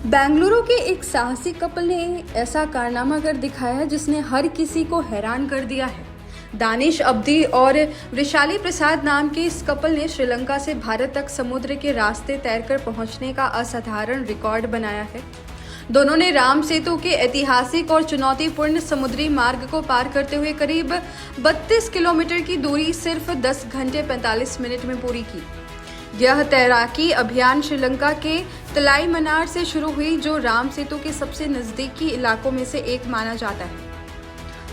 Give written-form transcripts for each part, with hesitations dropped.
बेंगलुरु के एक साहसी कपल ने ऐसा कारनामा कर दिखाया जिसने हर किसी को हैरान कर दिया है। दानिश अब्दी और वृशाली प्रसाद नाम के इस कपल ने श्रीलंका से भारत तक समुद्र के रास्ते तैरकर पहुंचने का असाधारण रिकॉर्ड बनाया है। दोनों ने राम सेतु के ऐतिहासिक और चुनौतीपूर्ण समुद्री मार्ग को पार करते हुए करीब 32 किलोमीटर की दूरी सिर्फ 10 घंटे 45 मिनट में पूरी की। यह तैराकी अभियान श्रीलंका के तलाईमनार से शुरू हुई, जो राम सेतु के सबसे नजदीकी इलाकों में से एक माना जाता है।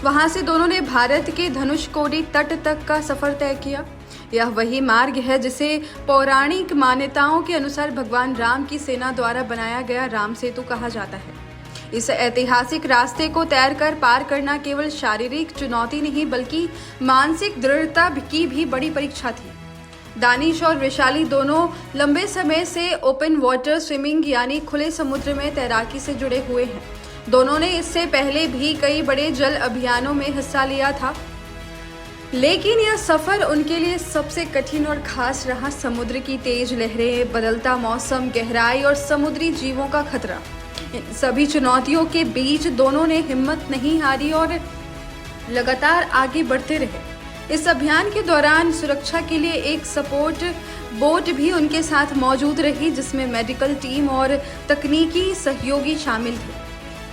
वहां से दोनों ने भारत के धनुषकोडी तट तक का सफर तय किया। यह वही मार्ग है जिसे पौराणिक मान्यताओं के अनुसार भगवान राम की सेना द्वारा बनाया गया राम सेतु कहा जाता है। इस ऐतिहासिक रास्ते को तैरकर पार करना केवल शारीरिक चुनौती नहीं बल्कि मानसिक दृढ़ता की भी बड़ी परीक्षा थी। दानिश और वैशाली दोनों लंबे समय से ओपन वाटर स्विमिंग यानी खुले समुद्र में तैराकी से जुड़े हुए हैं। दोनों ने इससे पहले भी कई बड़े जल अभियानों में हिस्सा लिया था, लेकिन यह सफर उनके लिए सबसे कठिन और खास रहा। समुद्र की तेज लहरें, बदलता मौसम, गहराई और समुद्री जीवों का खतरा, इन सभी चुनौतियों के बीच दोनों ने हिम्मत नहीं हारी और लगातार आगे बढ़ते रहे। इस अभियान के दौरान सुरक्षा के लिए एक सपोर्ट बोट भी उनके साथ मौजूद रही, जिसमें मेडिकल टीम और तकनीकी सहयोगी शामिल थे।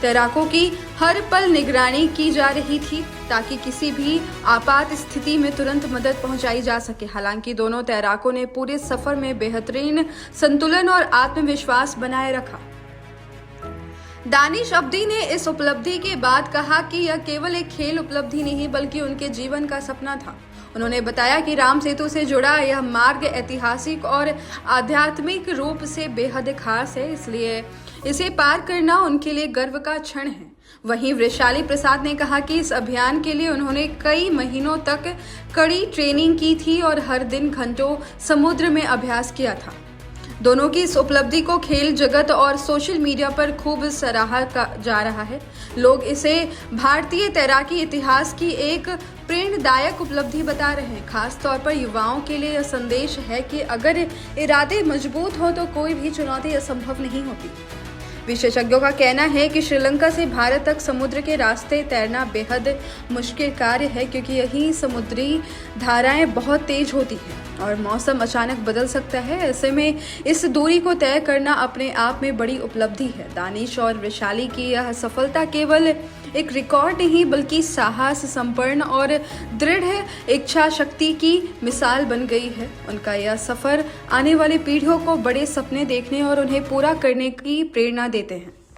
तैराकों की हर पल निगरानी की जा रही थी ताकि किसी भी आपात स्थिति में तुरंत मदद पहुंचाई जा सके। हालांकि दोनों तैराकों ने पूरे सफर में बेहतरीन संतुलन और आत्मविश्वास बनाए रखा। दानिश अब्दी ने इस उपलब्धि के बाद कहा कि यह केवल एक खेल उपलब्धि नहीं बल्कि उनके जीवन का सपना था। उन्होंने बताया कि राम सेतु से जुड़ा यह मार्ग ऐतिहासिक और आध्यात्मिक रूप से बेहद खास है, इसलिए इसे पार करना उनके लिए गर्व का क्षण है। वहीं वृशाली प्रसाद ने कहा कि इस अभियान के लिए उन्होंने कई महीनों तक कड़ी ट्रेनिंग की थी और हर दिन घंटों समुद्र में अभ्यास किया था। दोनों की इस उपलब्धि को खेल जगत और सोशल मीडिया पर खूब सराहा जा रहा है। लोग इसे भारतीय तैराकी इतिहास की एक प्रेरणादायक उपलब्धि बता रहे हैं। खास तौर पर युवाओं के लिए यह संदेश है कि अगर इरादे मजबूत हो तो कोई भी चुनौती असंभव नहीं होती। विशेषज्ञों का कहना है कि श्रीलंका से भारत तक समुद्र के रास्ते तैरना बेहद मुश्किल कार्य है, क्योंकि यही समुद्री धाराएं बहुत तेज होती हैं और मौसम अचानक बदल सकता है। ऐसे में इस दूरी को तय करना अपने आप में बड़ी उपलब्धि है। दानिश और वैशाली की यह सफलता केवल एक रिकॉर्ड नहीं बल्कि साहस, संपन्न और दृढ़ इच्छा शक्ति की मिसाल बन गई है। उनका यह सफर आने वाली पीढ़ियों को बड़े सपने देखने और उन्हें पूरा करने की प्रेरणा देते हैं।